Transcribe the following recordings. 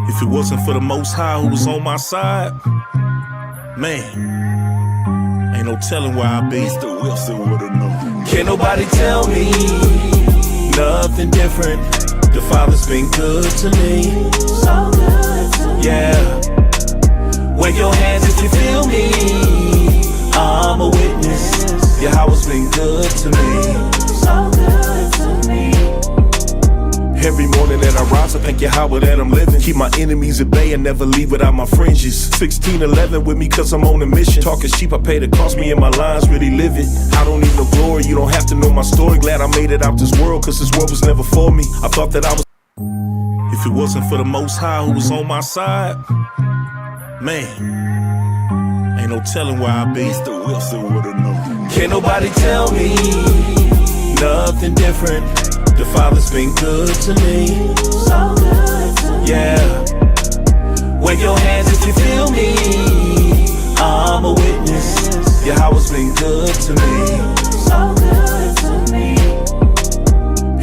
If it wasn't for the Most High who was on my side, man, ain't no telling where I'd be. Mr. Wilson would've known. Can't nobody tell me nothing different. The Father's been good to me. So good to me. Yeah. Wave your hands if you feel me. I'm a witness. Yahweh's been good to me. So good to me. Every morning that I rise, I thank Yahweh that I'm living. Keep my enemies at bay and never leave without my fringes. 1611 with me cause I'm on a mission. Talking sheep, I pay the cost, me and my lines really live it. I don't need no glory, you don't have to know my story. Glad I made it out this world cause this world was never for me. I thought that I was. If it wasn't for the Most High who was on my side, man, ain't no telling where I'd be. Mr. Wilson would've known. Can't nobody tell me nothing different. The Father's been good to me. So good to me. Yeah. Wave your hands if you feel me. I'm a witness. Yahweh's been good to me. So good to me.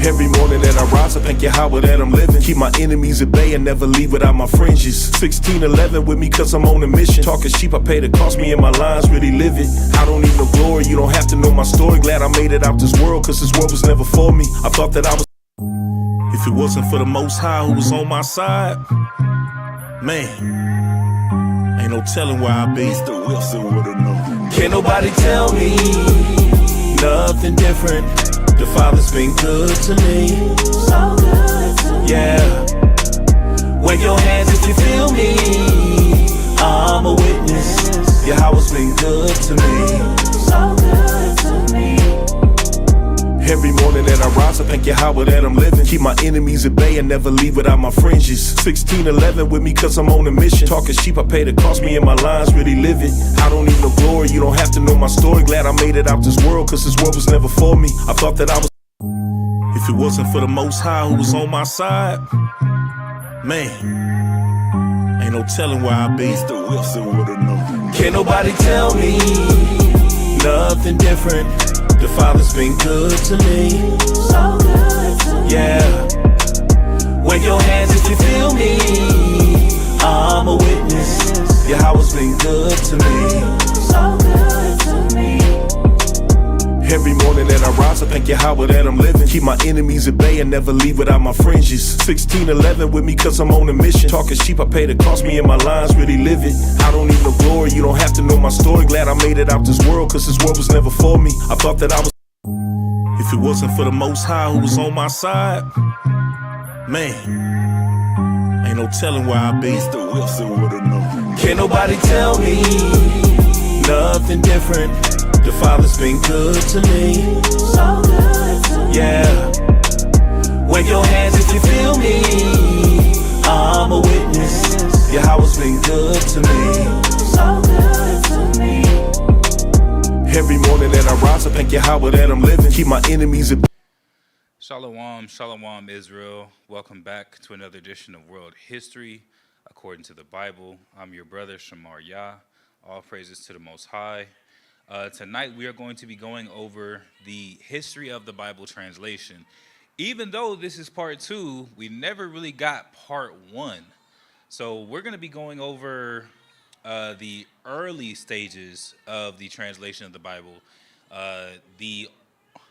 Every morning that I rise, I thank Yahweh that I'm living. Keep my enemies at bay and never leave without my fringes. 1611 with me cause I'm on a mission. Talking sheep, I pay the cost, me and my lines really live it. I don't need no glory, you don't have to know my story. Glad I made it out this world cause this world was never for me. I thought that I was. If it wasn't for the Most High who was on my side, man, ain't no telling where I'd be. Mr. Wilson would've known. Can't nobody tell me nothing different. The Father's been good to me. So good to me. Yeah. Wave your hands if you feel me. I'm a witness. Yahweh's been good to me. So good to me. Every morning that I rise, I thank Yahweh that I'm living. Keep my enemies at bay and never leave without my fringes. 1611 with me cause I'm on a mission. Talking sheep, I pay the cost, me and my lines really live it. I don't need no glory, you don't have to know my story. Glad I made it out this world cause this world was never for me. I thought that I was. If it wasn't for the Most High who was on my side, man, ain't no telling where I'd be. Mr. Wilson would've known. Can't nobody tell me nothing different. The Father's been good to me. So good to me. Yeah. Wave your hands if you feel me. I'm a witness. Yahweh's been good to me. So good to me. Every morning that I rise, I thank Yahweh that I'm living. Keep my enemies at bay and never leave without my fringes. 1611 with me cause I'm on a mission. Talking sheep, I pay the cost, me and my lines really live it. I don't need no glory, you don't have to know my story. Glad I made it out this world cause this world was never for me. I thought that I was. If it wasn't for the Most High who was on my side, man, ain't no telling where I'd be. Mr. Wilson would've known. Can't nobody tell me nothing different. The Father's been good to me. So good to me. Yeah. Wave your hands if you feel me. I'm a witness. Yahweh's been good to me. So good to me. Every morning that I rise, I thank Yahweh that I'm living. Keep my enemies at. Shalom, shalom, Israel. Welcome back to another edition of World History according to the Bible. I'm your brother, Shamar Yah. All praises to the Most High. Tonight we are going to be going over the history of the Bible translation. Even though this is part 2, we never really got part 1. So we're going to be going over the early stages of the translation of the Bible.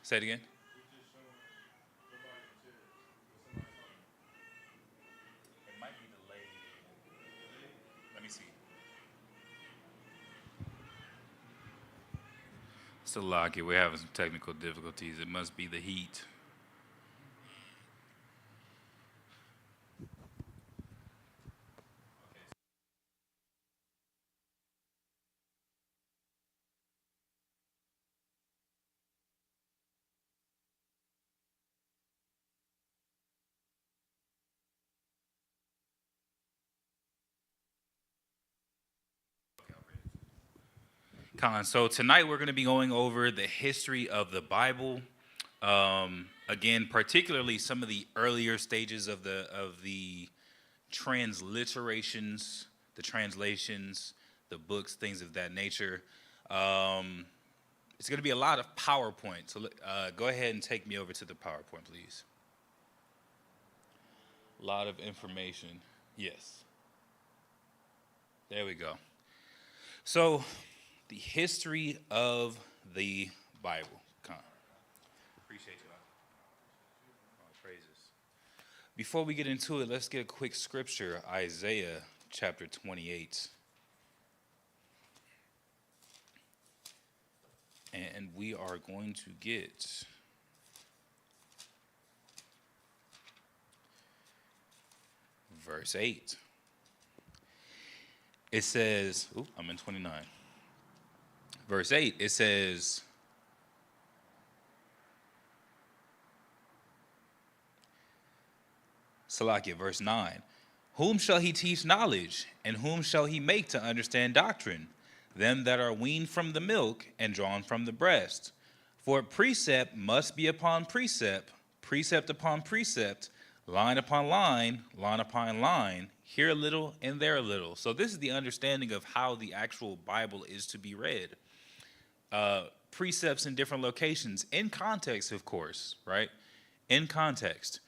Say it again. It might be delayed. Let me see. Still lucky, we're having some technical difficulties. It must be the heat. So tonight we're going to be going over the history of the Bible. Again, particularly some of the earlier stages of the transliterations, the translations, the books, things of that nature. It's going to be a lot of PowerPoint. So go ahead and take me over to the PowerPoint, please. A lot of information. Yes. There we go. So, the history of the Bible. Appreciate you. All praises. Before we get into it, let's get a quick scripture. Isaiah chapter 28. And we are going to get verse 8. It says, I'm in 29. Verse 8, it says, Salakia, verse 9. Whom shall he teach knowledge, and whom shall he make to understand doctrine? Them that are weaned from the milk and drawn from the breast. For precept must be upon precept, precept upon precept, line upon line, line upon line, here a little and there a little. So this is the understanding of how the actual Bible is to be read. Precepts in different locations, in context, of course, right? In context.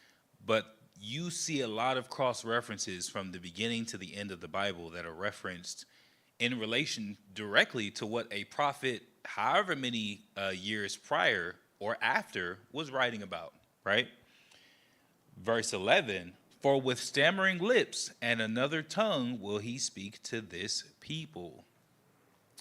But you see a lot of cross references from the beginning to the end of the Bible that are referenced in relation directly to what a prophet, however many years prior or after, was writing about, right? Verse 11, for with stammering lips and another tongue will he speak to this people.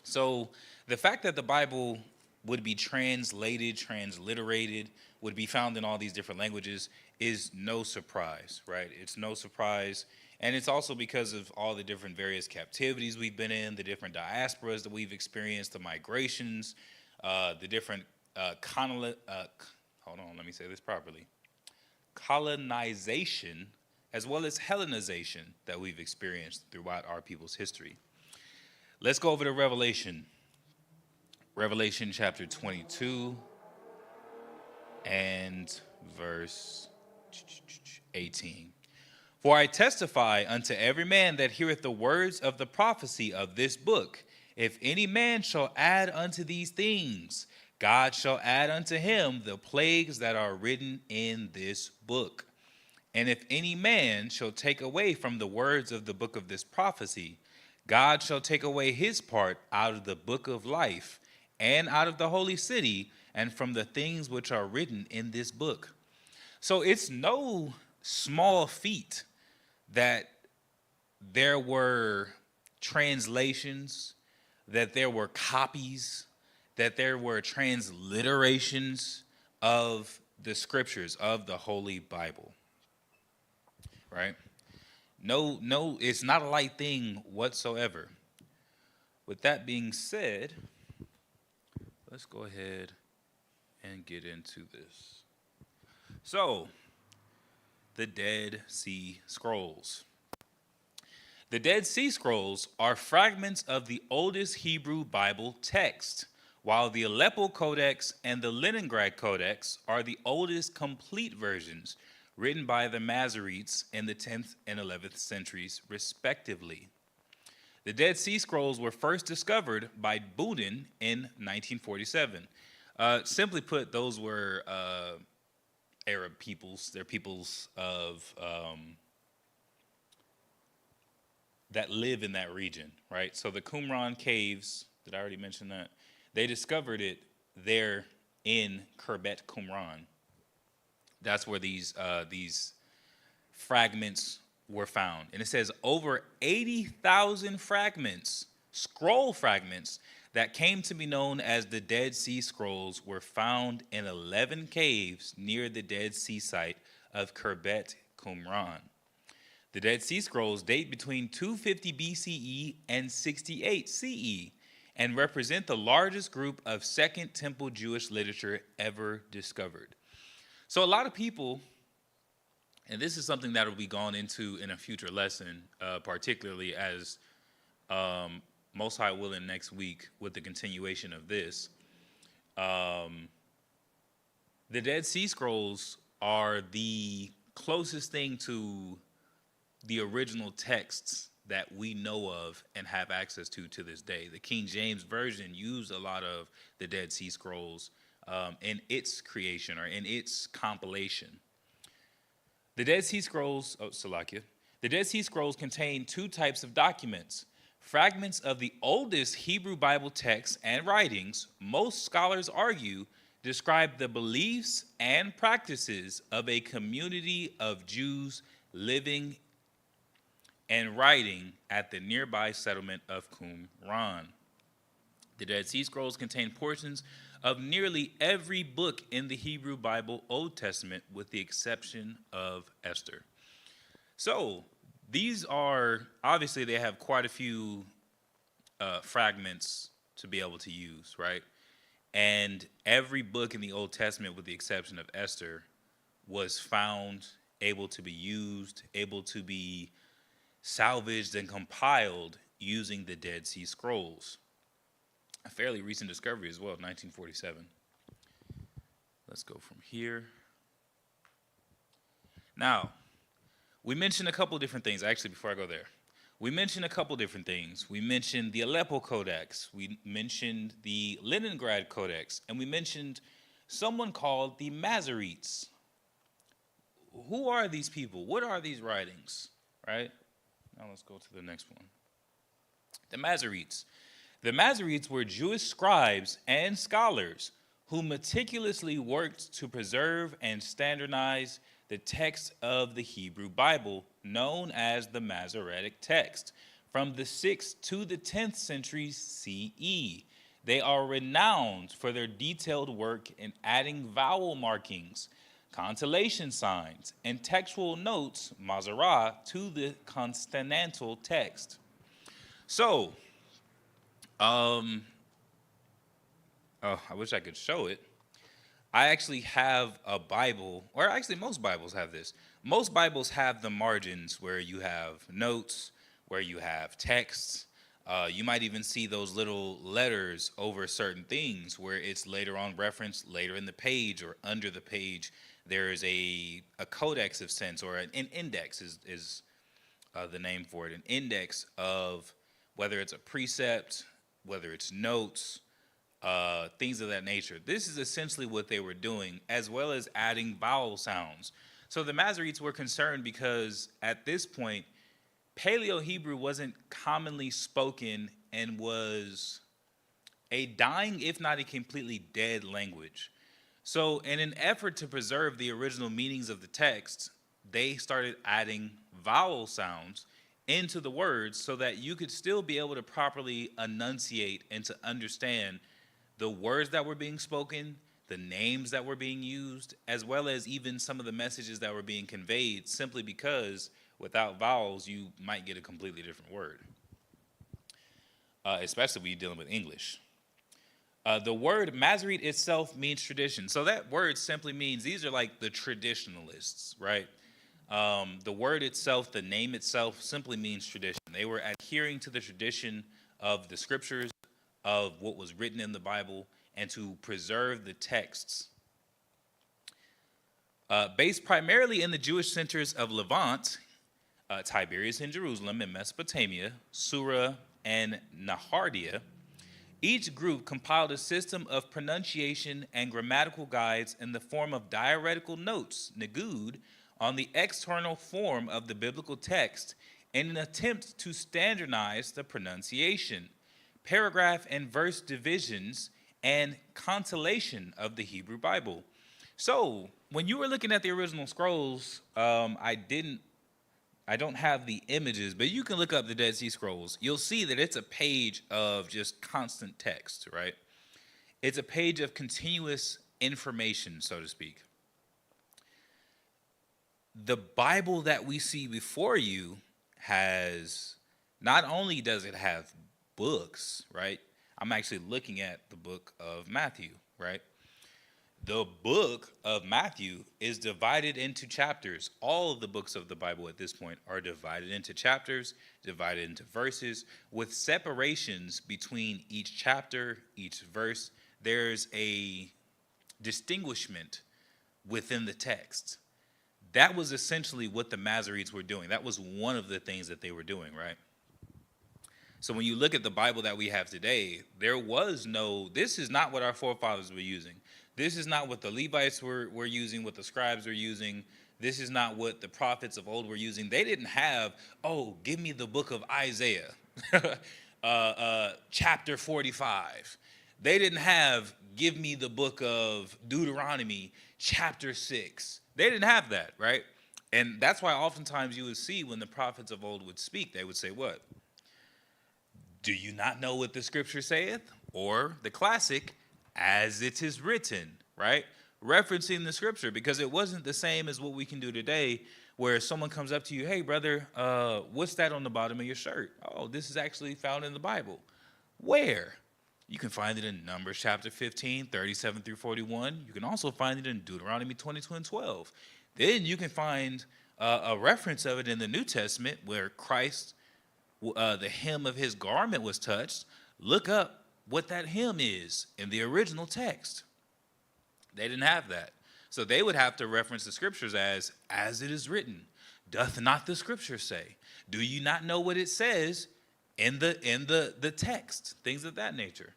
So the fact that the Bible would be translated, transliterated, would be found in all these different languages is no surprise, right? It's no surprise. And it's also because of all the different various captivities we've been in, the different diasporas that we've experienced, the migrations, the different colonization, as well as Hellenization that we've experienced throughout our people's history. Let's go over to Revelation. Revelation chapter 22 and verse 18. For I testify unto every man that heareth the words of the prophecy of this book, if any man shall add unto these things, God shall add unto him the plagues that are written in this book. And if any man shall take away from the words of the book of this prophecy, God shall take away his part out of the book of life, and out of the holy city, and from the things which are written in this book. So it's no small feat that there were translations, that there were copies, that there were transliterations of the scriptures, of the Holy Bible, right? No, it's not a light thing whatsoever. With that being said, let's go ahead and get into this. So, the Dead Sea Scrolls. The Dead Sea Scrolls are fragments of the oldest Hebrew Bible text, while the Aleppo Codex and the Leningrad Codex are the oldest complete versions, written by the Masoretes in the 10th and 11th centuries, respectively. The Dead Sea Scrolls were first discovered by Boudin in 1947. Simply put, those were Arab peoples. They're peoples of that live in that region, right? So the Qumran caves, did I already mention that? They discovered it there in Khirbet Qumran. That's where these fragments were found. And it says over 80,000 fragments, scroll fragments, that came to be known as the Dead Sea Scrolls were found in 11 caves near the Dead Sea site of Khirbet Qumran. The Dead Sea Scrolls date between 250 BCE and 68 CE and represent the largest group of Second Temple Jewish literature ever discovered. So a lot of people, and this is something that will be gone into in a future lesson, particularly as Most High willing next week with the continuation of this. The Dead Sea Scrolls are the closest thing to the original texts that we know of and have access to this day. The King James Version used a lot of the Dead Sea Scrolls in its creation or in its compilation. The Dead Sea Scrolls, The Dead Sea Scrolls contain two types of documents: fragments of the oldest Hebrew Bible texts and writings. Most scholars argue describe the beliefs and practices of a community of Jews living and writing at the nearby settlement of Qumran. The Dead Sea Scrolls contain portions of nearly every book in the Hebrew Bible Old Testament, with the exception of Esther. So these are, obviously they have quite a few fragments to be able to use, right? And every book in the Old Testament, with the exception of Esther, was found able to be used, able to be salvaged and compiled using the Dead Sea Scrolls. A fairly recent discovery as well, 1947. Let's go from here. Now, we mentioned a couple different things. Actually, before I go there, we mentioned a couple different things. We mentioned the Aleppo Codex. We mentioned the Leningrad Codex. And we mentioned someone called the Masoretes. Who are these people? What are these writings? Right? Now let's go to the next one. The Masoretes. The Masoretes were Jewish scribes and scholars who meticulously worked to preserve and standardize the text of the Hebrew Bible, known as the Masoretic text, from the 6th to the 10th centuries CE. They are renowned for their detailed work in adding vowel markings, constellation signs, and textual notes, Masorah, to the consonantal text. So, I wish I could show it. I actually have a Bible, or actually most Bibles have this. Most Bibles have the margins where you have notes, where you have texts. You might even see those little letters over certain things where it's later on referenced later in the page or under the page. There is a codex of sense, or an index is the name for it, an index of whether it's a precept, whether it's notes, things of that nature. This is essentially what they were doing, as well as adding vowel sounds. So the Masoretes were concerned because at this point, Paleo-Hebrew wasn't commonly spoken and was a dying, if not a completely dead language. So in an effort to preserve the original meanings of the text, they started adding vowel sounds into the words so that you could still be able to properly enunciate and to understand the words that were being spoken, the names that were being used, as well as even some of the messages that were being conveyed, simply because without vowels, you might get a completely different word, especially when you're dealing with English. The word Masorete itself means tradition. So that word simply means these are like the traditionalists, right? The word itself, the name itself, simply means tradition. They were adhering to the tradition of the scriptures, of what was written in the Bible, and to preserve the texts. Based primarily in the Jewish centers of Levant, Tiberias and Jerusalem in Mesopotamia, Sura and Nahardea, each group compiled a system of pronunciation and grammatical guides in the form of diacritical notes, nigud, on the external form of the biblical text in an attempt to standardize the pronunciation, paragraph and verse divisions, and constellation of the Hebrew Bible. So when you were looking at the original scrolls, I don't have the images, but you can look up the Dead Sea Scrolls. You'll see that it's a page of just constant text, right? It's a page of continuous information, so to speak. The Bible that we see before you has, not only does it have books, right? I'm actually looking at the book of Matthew, right? The book of Matthew is divided into chapters. All of the books of the Bible at this point are divided into chapters, divided into verses, with separations between each chapter, each verse. There's a distinguishment within the text. That was essentially what the Masoretes were doing. That was one of the things that they were doing, right? So when you look at the Bible that we have today, there was no, this is not what our forefathers were using. This is not what the Levites were using, what the scribes were using. This is not what the prophets of old were using. They didn't have, oh, give me the book of Isaiah, chapter 45. They didn't have, give me the book of Deuteronomy, chapter 6. They didn't have that, right? And that's why oftentimes you would see when the prophets of old would speak, they would say what? Do you not know what the scripture saith? Or the classic, as it is written, right? Referencing the scripture, because it wasn't the same as what we can do today, where someone comes up to you, hey, brother, what's that on the bottom of your shirt? Oh, this is actually found in the Bible. Where? You can find it in Numbers chapter 15, 37 through 41. You can also find it in Deuteronomy 22 and 12. Then you can find a reference of it in the New Testament where Christ, the hem of his garment was touched. Look up what that hem is in the original text. They didn't have that. So they would have to reference the scriptures as it is written. Doth not the scripture say? Do you not know what it says in the text? Things of that nature.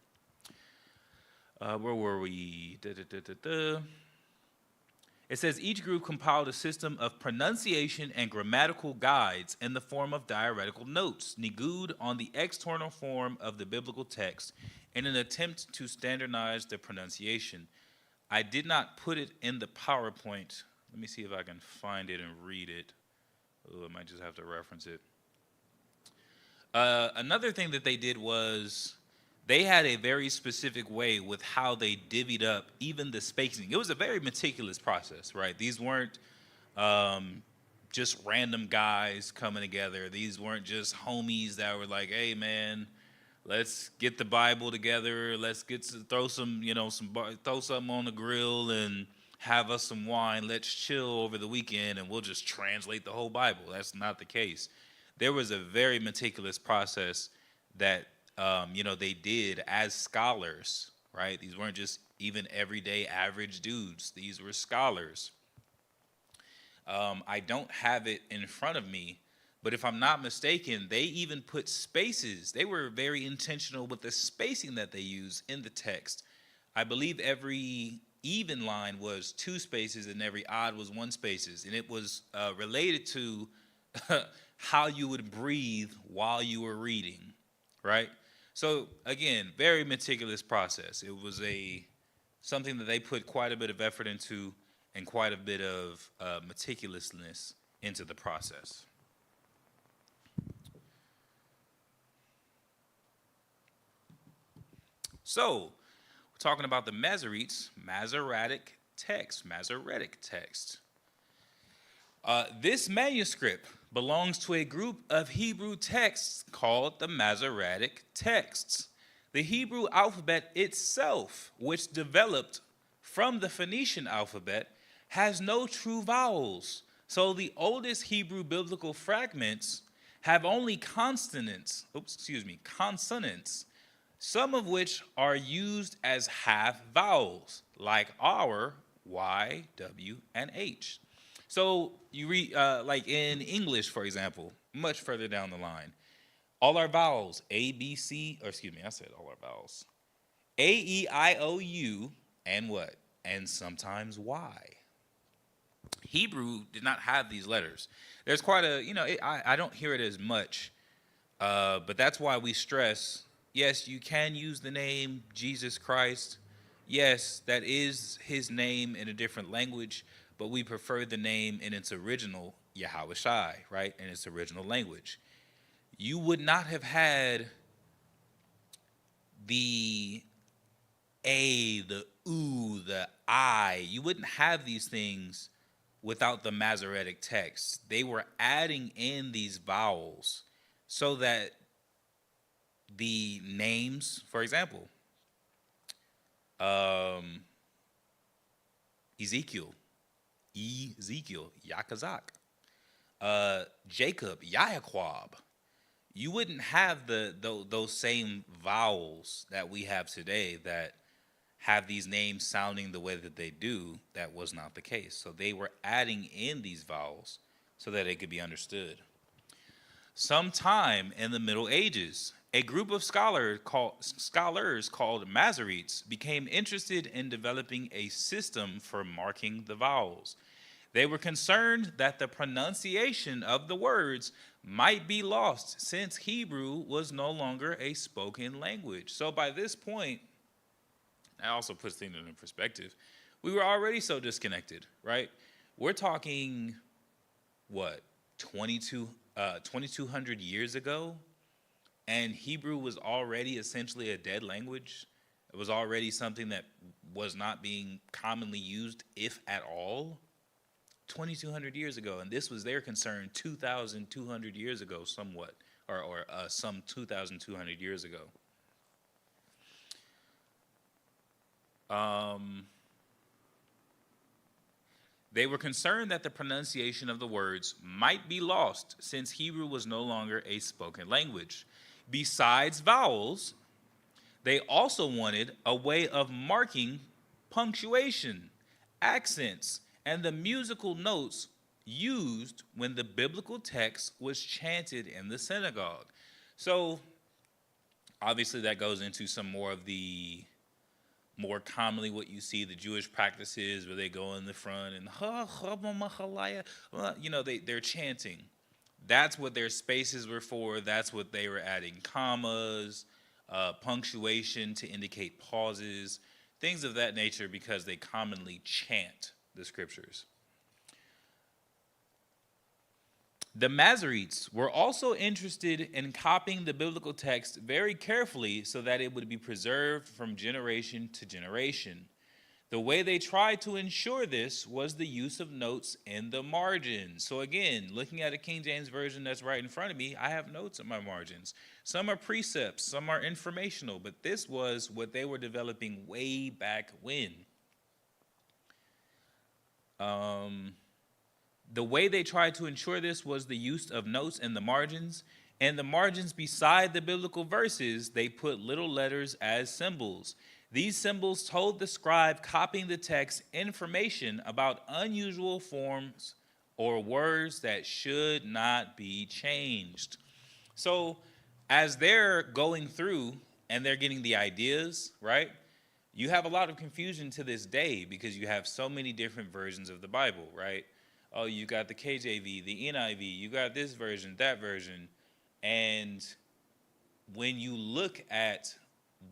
Where were we? It says each group compiled a system of pronunciation and grammatical guides in the form of dialectical notes, nigued on the external form of the biblical text in an attempt to standardize the pronunciation. I did not put it in the PowerPoint. Let me see if I can find it and read it. Oh, I might just have to reference it. Another thing that they did was they had a very specific way with how they divvied up even the spacing. It was a very meticulous process, right? These weren't just random guys coming together. These weren't just homies that were like, hey, man, let's get the Bible together. Let's throw something on the grill and have us some wine. Let's chill over the weekend and we'll just translate the whole Bible. That's not the case. There was a very meticulous process that they did as scholars, right? These weren't just even everyday average dudes. These were scholars. I don't have it in front of me, but if I'm not mistaken, they even put spaces. They were very intentional with the spacing that they use in the text. I believe every even line was 2 spaces and every odd was 1 spaces. And it was related to how you would breathe while you were reading, right? So again, very meticulous process. It was something that they put quite a bit of effort into and quite a bit of meticulousness into the process. So, we're talking about the Masoretes, Masoretic text. This manuscript belongs to a group of Hebrew texts called the Masoretic texts. The Hebrew alphabet itself, which developed from the Phoenician alphabet, has no true vowels. So the oldest Hebrew biblical fragments have only consonants, some of which are used as half vowels, like our Y, W, and H. So you read, like in English, for example, much further down the line, all our vowels, A, B, C, or excuse me, I said all our vowels, A, E, I, O, U, and what? And sometimes Y. Hebrew did not have these letters. There's quite I don't hear it as much, but that's why we stress, yes, you can use the name Jesus Christ. Yes, that is his name in a different language, but we prefer the name in its original, Yahushai, right, in its original language. You would not have had the A, the U, the I. You wouldn't have these things without the Masoretic text. They were adding in these vowels so that the names, for example, Ezekiel, Yakazak, Jacob, Yaquab. You wouldn't have those same vowels that we have today that have these names sounding the way that they do. That was not the case. So they were adding in these vowels so that it could be understood. Sometime in the Middle Ages, a group of scholars called Masoretes became interested in developing a system for marking the vowels. They were concerned that the pronunciation of the words might be lost since Hebrew was no longer a spoken language. So by this point, that also puts things in perspective. We were already so disconnected, right? We're talking, what, 2,200 years ago? And Hebrew was already essentially a dead language. It was already something that was not being commonly used, if at all. 2,200 years ago, and this was their concern 2,200 years ago, somewhat, or some 2,200 years ago. They were concerned that the pronunciation of the words might be lost since Hebrew was no longer a spoken language. Besides vowels, they also wanted a way of marking punctuation, accents, and the musical notes used when the biblical text was chanted in the synagogue. So, obviously, that goes into some more of the more commonly what you see, the Jewish practices where they go in the front and, they're chanting. That's what their spaces were for. That's what they were adding commas, punctuation to indicate pauses, things of that nature, because they commonly chant the scriptures. The Masoretes were also interested in copying the biblical text very carefully so that it would be preserved from generation to generation. The way they tried to ensure this was the use of notes in the margins. So again, looking at a King James Version that's right in front of me, I have notes in my margins. Some are precepts, some are informational, but this was what they were developing way back when. The way they tried to ensure this was the use of notes in the margins. And the margins beside the biblical verses, they put little letters as symbols. These symbols told the scribe copying the text information about unusual forms or words that should not be changed. So as they're going through and they're getting the ideas, right? You have a lot of confusion to this day because you have so many different versions of the Bible, right? Oh, you got the KJV, the NIV, you got this version, that version. And when you look at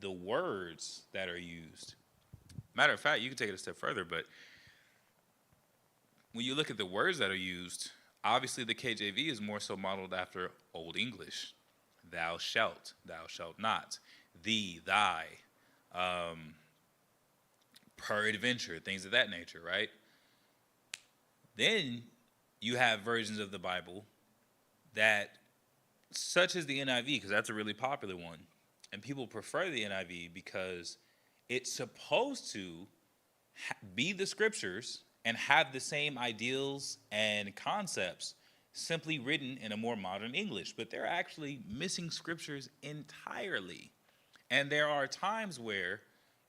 the words that are used, matter of fact, you can take it a step further, but when you look at the words that are used, obviously the KJV is more so modeled after Old English. Thou shalt not, thee, thy, peradventure, things of that nature, right? Then you have versions of the Bible that, such as the NIV, because that's a really popular one, and people prefer the NIV because it's supposed to be the scriptures and have the same ideals and concepts, simply written in a more modern English. But they're actually missing scriptures entirely. And there are times where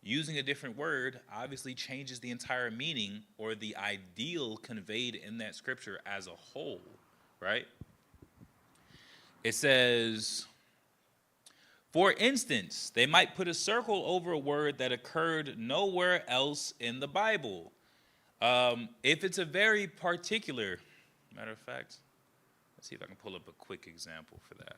using a different word obviously changes the entire meaning or the ideal conveyed in that scripture as a whole, right? It says, for instance, they might put a circle over a word that occurred nowhere else in the Bible. If it's a very particular, matter of fact, let's see if I can pull up a quick example for that.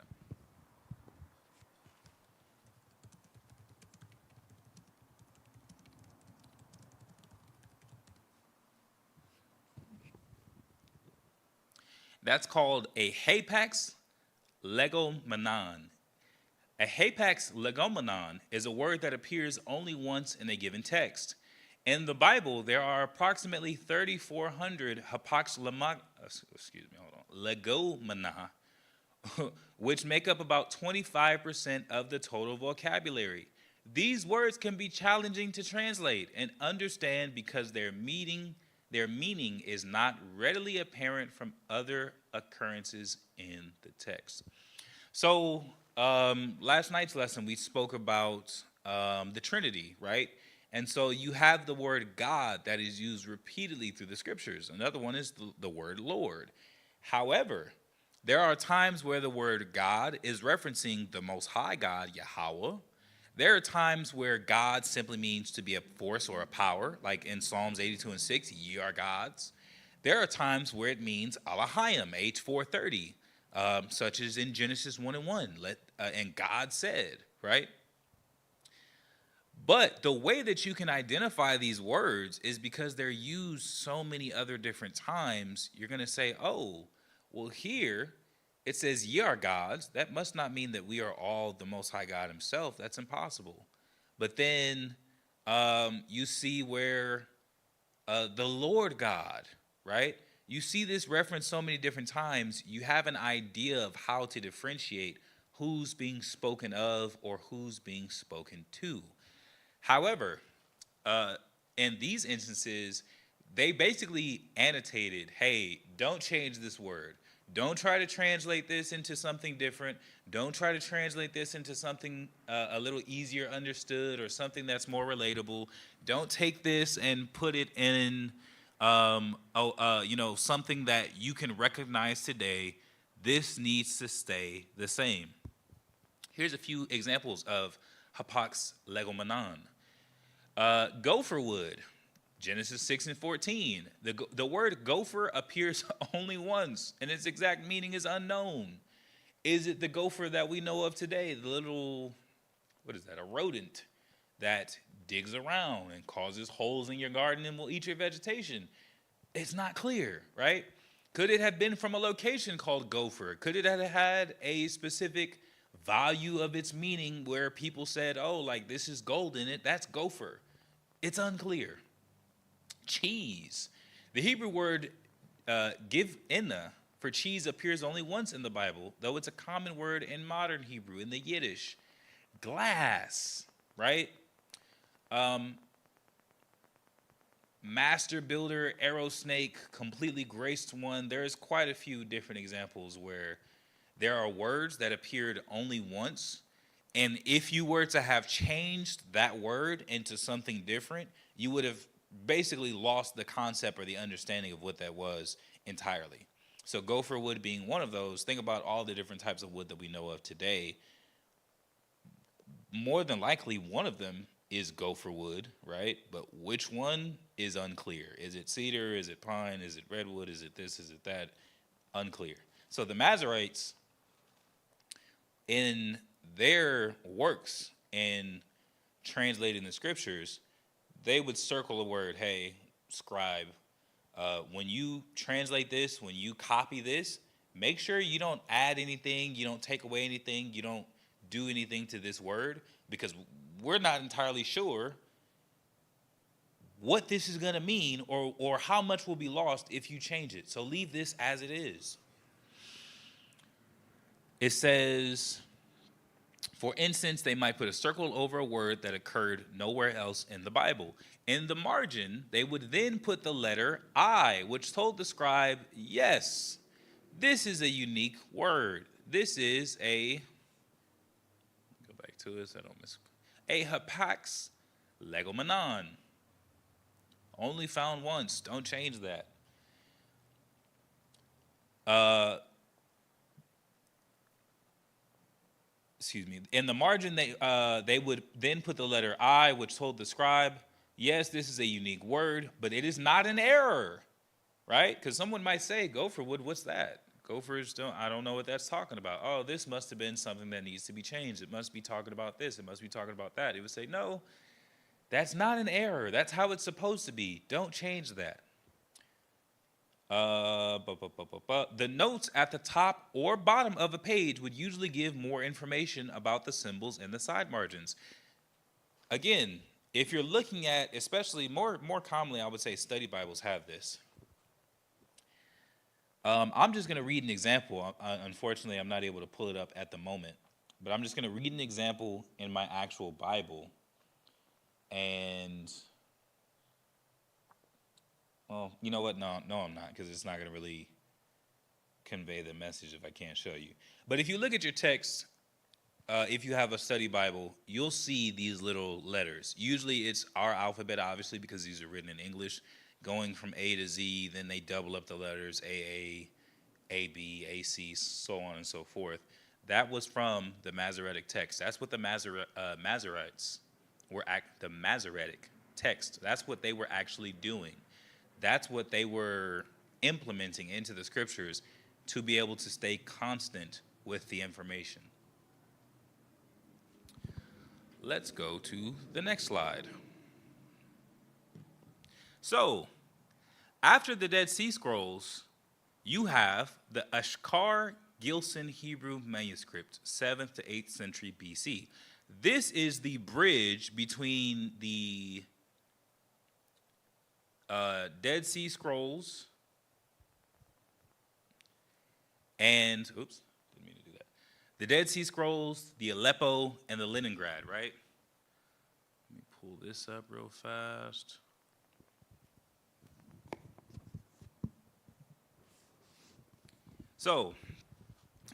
That's called a hapax legomenon. A hapax legomenon is a word that appears only once in a given text. In the Bible, there are approximately 3,400 legomena, which make up about 25% of the total vocabulary. These words can be challenging to translate and understand because their meaning is not readily apparent from other occurrences in the text. So last night's lesson, we spoke about the Trinity, right? And so you have the word God that is used repeatedly through the scriptures. Another one is the word Lord. However, there are times where the word God is referencing the Most High God, Yahweh. There are times where God simply means to be a force or a power, like in Psalms 82 and 6, ye are gods. There are times where it means Alahayim, H430, such as in Genesis 1:1, and God said, right? But the way that you can identify these words is because they're used so many other different times. You're going to say, oh, well, here it says ye are gods. That must not mean that we are all the Most High God himself. That's impossible. But then you see where the Lord God, right? You see this reference so many different times. You have an idea of how to differentiate who's being spoken of or who's being spoken to. However, in these instances, they basically annotated, hey, don't change this word. Don't try to translate this into something different. Don't try to translate this into something a little easier understood or something that's more relatable. Don't take this and put it in, something that you can recognize today. This needs to stay the same. Here's a few examples of hapax legomenon. Gopher wood, Genesis 6:14. The word gopher appears only once, and its exact meaning is unknown. Is it the gopher that we know of today, the little, what is that, a rodent that digs around and causes holes in your garden and will eat your vegetation? It's not clear, right? Could it have been from a location called Gopher? Could it have had a specific value of its meaning where people said, oh, like this is gold in it, that's Gopher? It's unclear. Cheese. The Hebrew word giv'ena for cheese appears only once in the Bible, though it's a common word in modern Hebrew, in the Yiddish. Glass, right? Master builder, arrow snake, completely graced one. There's quite a few different examples where there are words that appeared only once, and if you were to have changed that word into something different, you would have basically lost the concept or the understanding of what that was entirely. So gopher wood being one of those. Think about all the different types of wood that we know of today. More than likely, one of them is gopher wood, right? But which one is unclear. Is it cedar? Is it pine? Is it redwood? Is it this? Is it that? Unclear. So the Masoretes, in their works in translating the scriptures, they would circle a word, hey, scribe, when you translate this, when you copy this, make sure you don't add anything, you don't take away anything, you don't do anything to this word, because we're not entirely sure what this is going to mean or how much will be lost if you change it. So leave this as it is. It says, for instance, they might put a circle over a word that occurred nowhere else in the Bible. In the margin, they would then put the letter I, which told the scribe, yes, this is a unique word. This is a, go back to it so I don't miss, a hapax legomenon. Only found once. Don't change that. In the margin, they would then put the letter I, which told the scribe, yes, this is a unique word, but it is not an error, right? Because someone might say, gopher wood, what's that? Gophers, I don't know what that's talking about. Oh, this must have been something that needs to be changed. It must be talking about this. It must be talking about that. It would say, no, that's not an error. That's how it's supposed to be. Don't change that. The notes at the top or bottom of a page would usually give more information about the symbols in the side margins. Again, if you're looking at, especially more commonly, I would say study Bibles have this. I'm just going to read an example. Unfortunately, I'm not able to pull it up at the moment, but I'm just going to read an example in my actual Bible. And well, you know what? No, I'm not, because it's not going to really convey the message if I can't show you. But if you look at your text, if you have a study Bible, you'll see these little letters. Usually it's our alphabet, obviously, because these are written in English, going from A to Z. Then they double up the letters, AA, AB, AC, so on and so forth. That was from the Masoretic text. That's what the Masoretes were the Masoretic text. That's what they were actually doing. That's what they were implementing into the scriptures to be able to stay constant with the information. Let's go to the next slide. So, after the Dead Sea Scrolls, you have the Ashkar-Gilson Hebrew manuscript, 7th to 8th century BC. This is the bridge between the Dead Sea Scrolls and, didn't mean to do that. The Dead Sea Scrolls, the Aleppo, and the Leningrad, right? Let me pull this up real fast. So,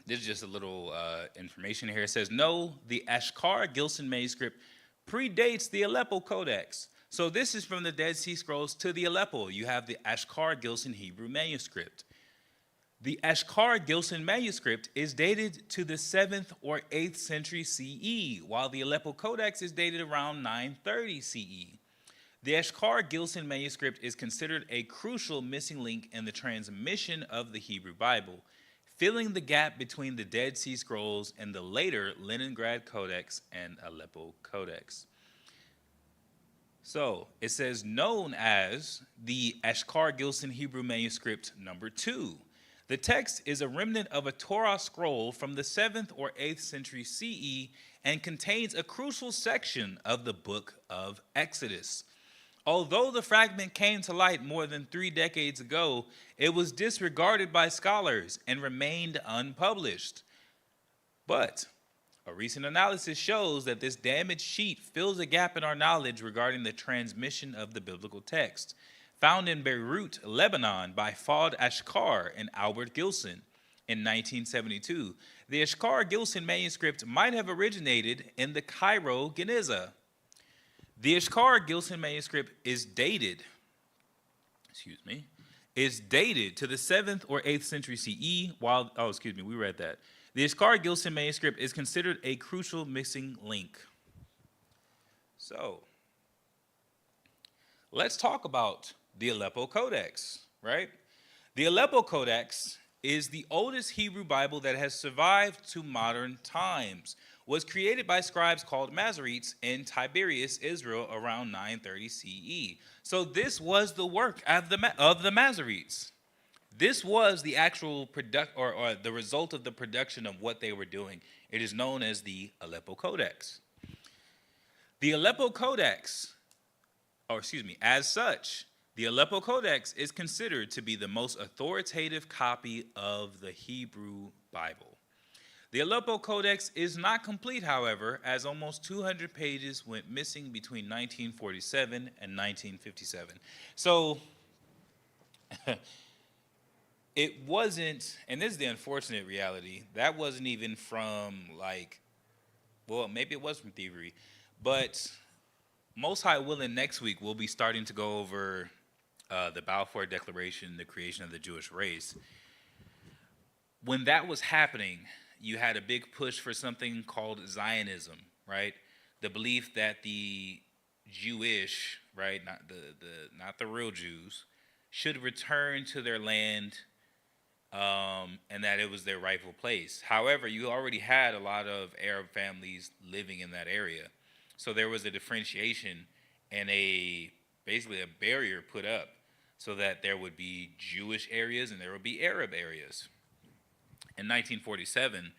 this is just a little information here. It says, no, the Ashkar-Gilson manuscript predates the Aleppo Codex. So this is from the Dead Sea Scrolls to the Aleppo. You have the Ashkar-Gilson Hebrew manuscript. The Ashkar-Gilson manuscript is dated to the 7th or 8th century CE, while the Aleppo Codex is dated around 930 CE. The Ashkar-Gilson manuscript is considered a crucial missing link in the transmission of the Hebrew Bible, filling the gap between the Dead Sea Scrolls and the later Leningrad Codex and Aleppo Codex. So it says, known as the Ashkar-Gilson Hebrew manuscript number 2. The text is a remnant of a Torah scroll from the 7th or 8th century CE and contains a crucial section of the book of Exodus. Although the fragment came to light more than 3 decades ago, it was disregarded by scholars and remained unpublished. But a recent analysis shows that this damaged sheet fills a gap in our knowledge regarding the transmission of the biblical text. Found in Beirut, Lebanon, by Fawd Ashkar and Albert Gilson in 1972, the Ashkar-Gilson manuscript might have originated in the Cairo Geniza. The Ashkar-Gilson manuscript is dated to the 7th or 8th century CE, while, we read that. The Ashkar-Gilson manuscript is considered a crucial missing link. So, let's talk about the Aleppo Codex, right? The Aleppo Codex is the oldest Hebrew Bible that has survived to modern times. Was created by scribes called Masoretes in Tiberias, Israel, around 930 CE. So this was the work of the Masoretes. This was the actual or the result of the production of what they were doing. It is known as the Aleppo Codex. The Aleppo Codex, as such, the Aleppo Codex is considered to be the most authoritative copy of the Hebrew Bible. The Aleppo Codex is not complete, however, as almost 200 pages went missing between 1947 and 1957. So, it wasn't, and this is the unfortunate reality, that wasn't even from maybe it was from thievery, but Most High willing, next week we'll be starting to go over the Balfour Declaration, the creation of the Jewish race. When that was happening, you had a big push for something called Zionism, right? The belief that the Jewish, right, not the real Jews, should return to their land, and that it was their rightful place. However, you already had a lot of Arab families living in that area. So there was a differentiation and basically a barrier put up so that there would be Jewish areas and there would be Arab areas. In 1947,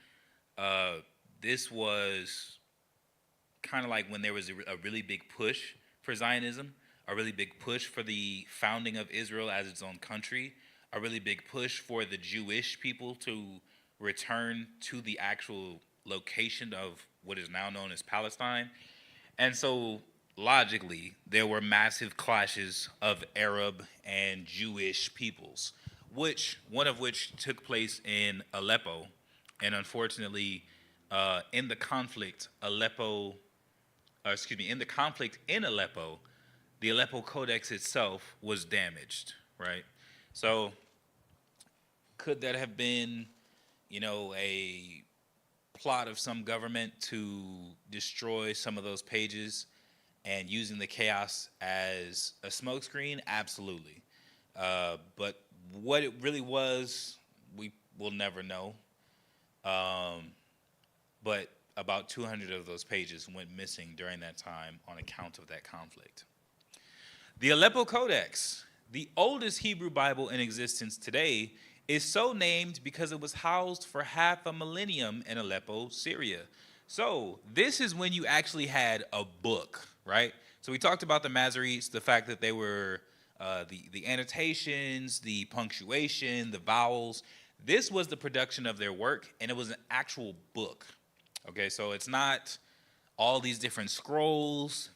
this was kind of like when there was a really big push for Zionism, a really big push for the founding of Israel as its own country, a really big push for the Jewish people to return to the actual location of what is now known as Palestine. And so, logically, there were massive clashes of Arab and Jewish peoples, one of which took place in Aleppo. And unfortunately, in the conflict in Aleppo, the Aleppo Codex itself was damaged, right? So, could that have been, a plot of some government to destroy some of those pages and using the chaos as a smokescreen? Absolutely. But What it really was, we will never know. But about 200 of those pages went missing during that time on account of that conflict. The Aleppo Codex, the oldest Hebrew Bible in existence today, is so named because it was housed for half a millennium in Aleppo, Syria. So this is when you actually had a book, right? So we talked about the Masoretes, the fact that they were the annotations, the punctuation, the vowels. This was the production of their work, and it was an actual book. Okay, so it's not all these different scrolls.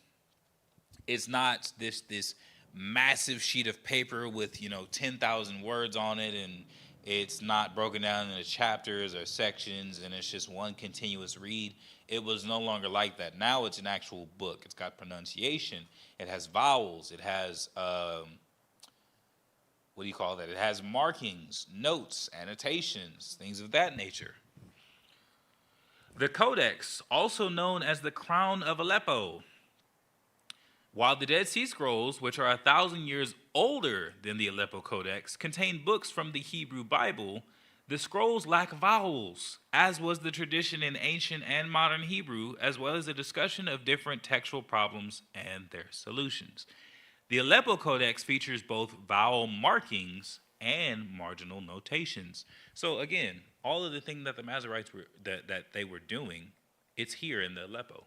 It's not this massive sheet of paper with 10,000 words on it, and it's not broken down into chapters or sections, and it's just one continuous read. It was no longer like that. Now it's an actual book. It's got pronunciation. It has vowels. It has what do you call that? It has markings, notes, annotations, things of that nature. The Codex, also known as the Crown of Aleppo. While the Dead Sea Scrolls, which are 1,000 years older than the Aleppo Codex, contain books from the Hebrew Bible, the scrolls lack vowels, as was the tradition in ancient and modern Hebrew, as well as a discussion of different textual problems and their solutions. The Aleppo Codex features both vowel markings and marginal notations. So again, all of the things that the Masoretes that they were doing, it's here in the Aleppo.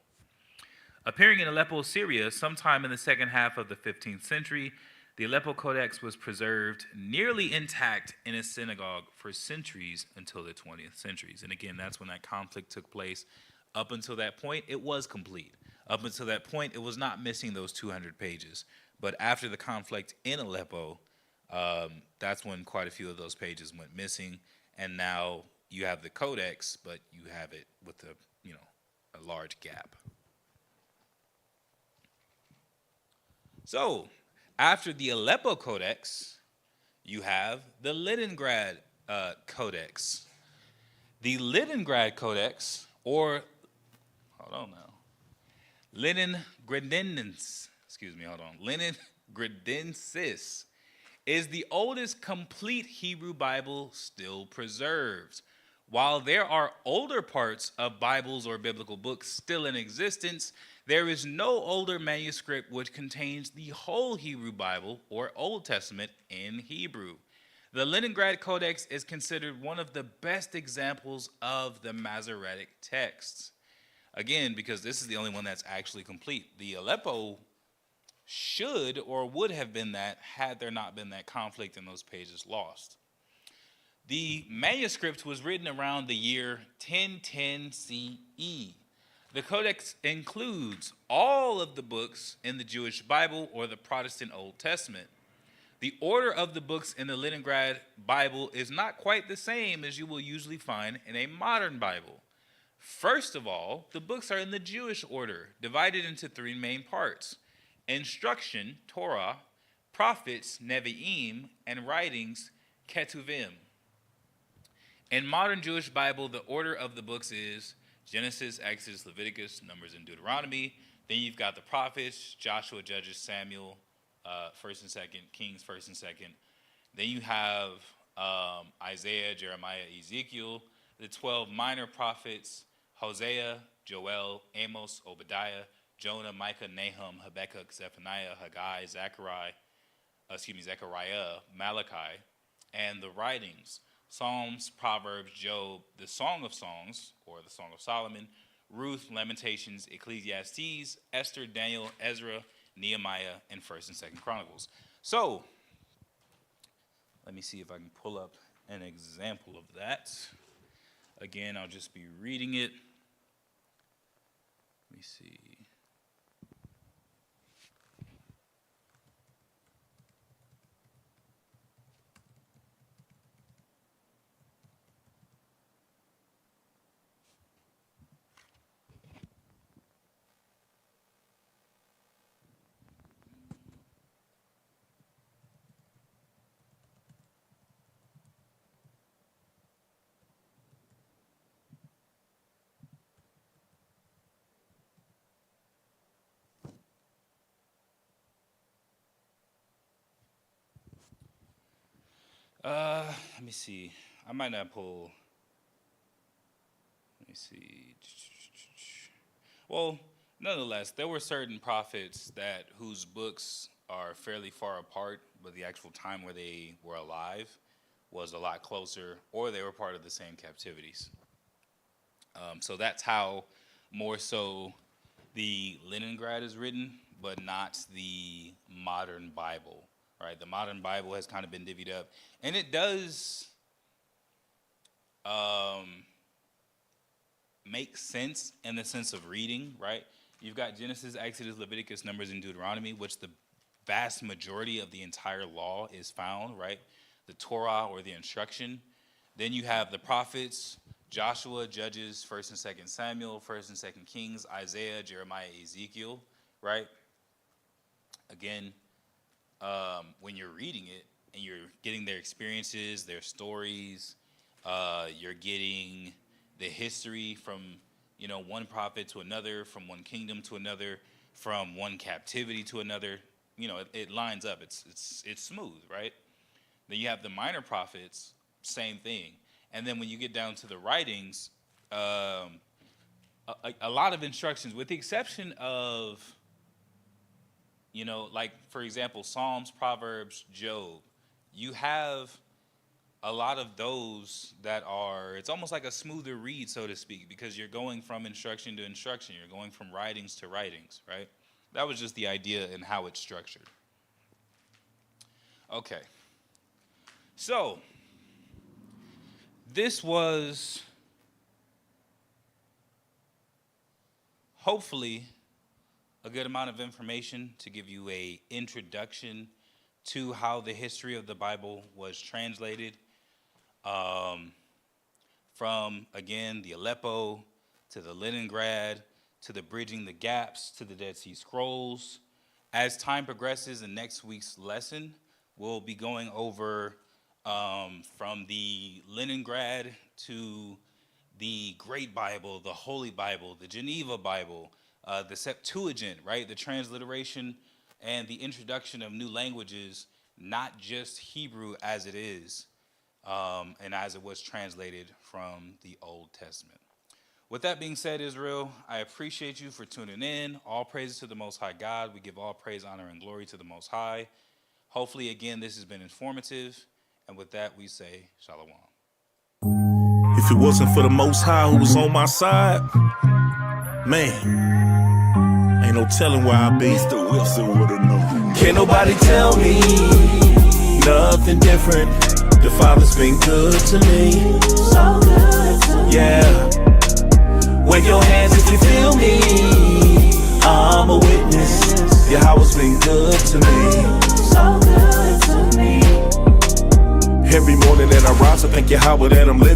Appearing in Aleppo, Syria, sometime in the second half of the 15th century, the Aleppo Codex was preserved nearly intact in a synagogue for centuries until the 20th centuries. And again, that's when that conflict took place. Up until that point, it was complete. Up until that point, it was not missing those 200 pages. But after the conflict in Aleppo, that's when quite a few of those pages went missing. And now you have the Codex, but you have it with a large gap. So, after the Aleppo Codex, you have the Leningrad Codex. The Leningrad Codex, or, hold on now, Leningradensis, is the oldest complete Hebrew Bible still preserved. While there are older parts of Bibles or biblical books still in existence, there is no older manuscript which contains the whole Hebrew Bible or Old Testament in Hebrew. The Leningrad Codex is considered one of the best examples of the Masoretic texts. Again, because this is the only one that's actually complete. The Aleppo should or would have been that had there not been that conflict and those pages lost. The manuscript was written around the year 1010 CE. The Codex includes all of the books in the Jewish Bible or the Protestant Old Testament. The order of the books in the Leningrad Bible is not quite the same as you will usually find in a modern Bible. First of all, the books are in the Jewish order, divided into three main parts: instruction, Torah, prophets, Nevi'im, and writings, Ketuvim. In modern Jewish Bible, the order of the books is Genesis, Exodus, Leviticus, Numbers, and Deuteronomy. Then you've got the prophets, Joshua, Judges, Samuel, 1st and 2nd, Kings, 1st and 2nd. Then you have Isaiah, Jeremiah, Ezekiel, the 12 minor prophets, Hosea, Joel, Amos, Obadiah, Jonah, Micah, Nahum, Habakkuk, Zephaniah, Haggai, Zechariah, Malachi, and the writings, Psalms, Proverbs, Job, the Song of Songs, or the Song of Solomon, Ruth, Lamentations, Ecclesiastes, Esther, Daniel, Ezra, Nehemiah, and 1st and 2nd Chronicles. So, let me see if I can pull up an example of that. Again, I'll just be reading it. Let me see. Let me see. I might not pull. Let me see. Well, nonetheless, there were certain prophets whose books are fairly far apart, but the actual time where they were alive was a lot closer, or they were part of the same captivities. So that's how more so the Leningrad is written, but not the modern Bible, right? The modern Bible has kind of been divvied up, and it does make sense in the sense of reading, right? You've got Genesis, Exodus, Leviticus, Numbers, and Deuteronomy, which the vast majority of the entire law is found, right? The Torah, or the instruction. Then you have the prophets, Joshua, Judges, 1st and 2nd Samuel, 1st and 2nd Kings, Isaiah, Jeremiah, Ezekiel, right? Again, when you're reading it and you're getting their experiences, their stories, you're getting the history from, one prophet to another, from one kingdom to another, from one captivity to another. It lines up. It's smooth, right? Then you have the minor prophets, same thing. And then when you get down to the writings, a lot of instructions, with the exception of, like, for example, Psalms, Proverbs, Job, you have a lot of those that it's almost like a smoother read, so to speak, because you're going from instruction to instruction. You're going from writings to writings, right? That was just the idea and how it's structured. Okay. So, this was hopefully a good amount of information to give you an introduction to how the history of the Bible was translated from, again, the Aleppo to the Leningrad to the Bridging the Gaps to the Dead Sea Scrolls. As time progresses, in next week's lesson, we'll be going over from the Leningrad to the Great Bible, the Holy Bible, the Geneva Bible, the Septuagint, right? The transliteration and the introduction of new languages, not just Hebrew as it is, and as it was translated from the Old Testament. With that being said, Israel, I appreciate you for tuning in. All praises to the Most High God. We give all praise, honor, and glory to the Most High. Hopefully, again, this has been informative. And with that, we say Shalom. If it wasn't for the Most High who was on my side, man, ain't no telling where I'd be. Mr. Wilson would've known. Can't nobody tell me nothing different. The Father's been good to me. So good to me. Yeah. Wave your hands if you feel me. I'm a witness. Yahweh's been good to me. So good to me. Every morning that I rise, I thank Yahweh that I'm living.